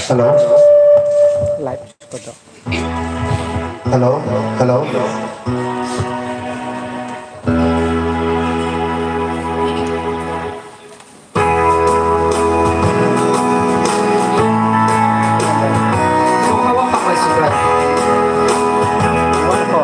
Hello? Live photo. Hello? Hello? Hawak ako si Brad. Hawak ko.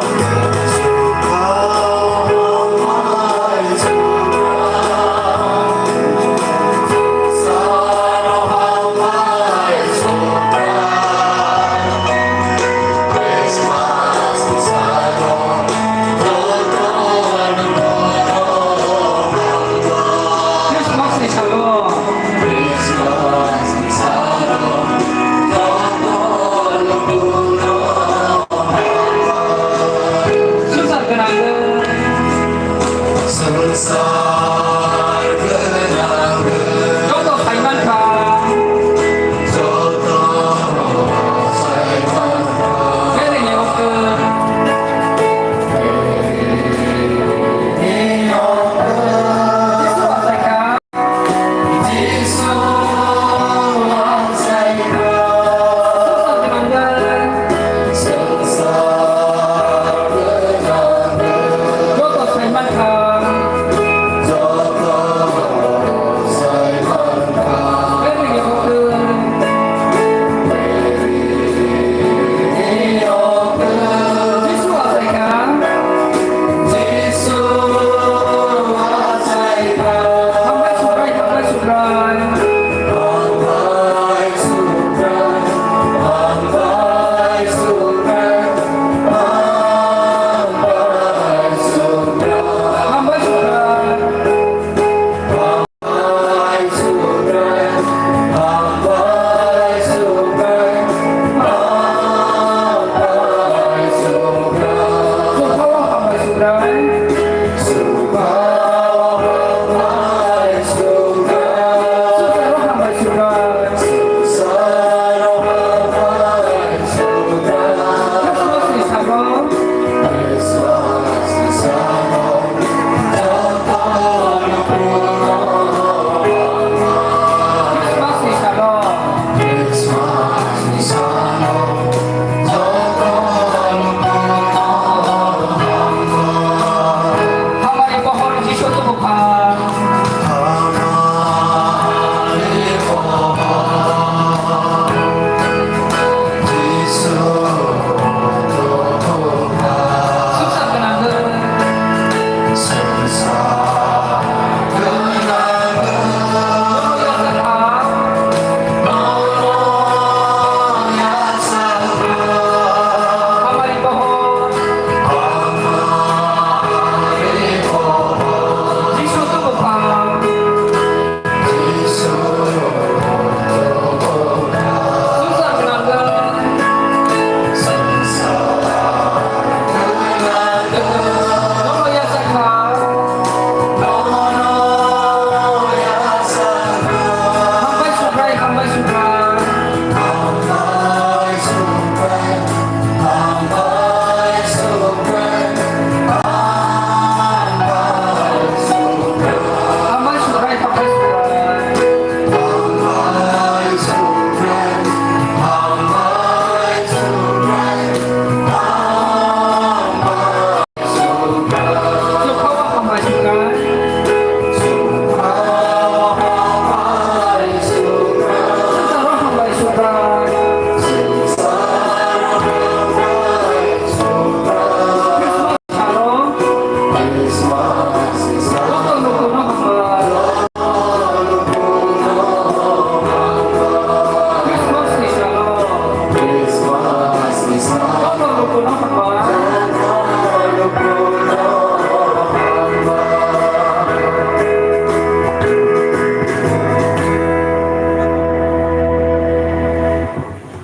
Christmas ni Shalom. Susah kenangan. Contoh Taiwan Kang. Kering ya waktu. Yesus Asaka. Susah kenangan. Contoh Taiwan Kang. Kering ya waktu. Yesus Asaka. Hambai Sudrai, Hambai Sudrai. Hambai Sudrai. Sukawa Hambai Sudrai. Sukaro Hambai Sudrai. Christmas ni Shalom. Christmas ni Shalom. Hambai pohon Yesus tumbuhan. Susah kenangan. Hambai pohon Yesus tumbuhan. Susah kenangan. Nono ya Saka. Hambai Sudrai, Hambai Sudrai. Hambai Sudrai, Hambai Sudrai. Sukawa Hambai Sudrai.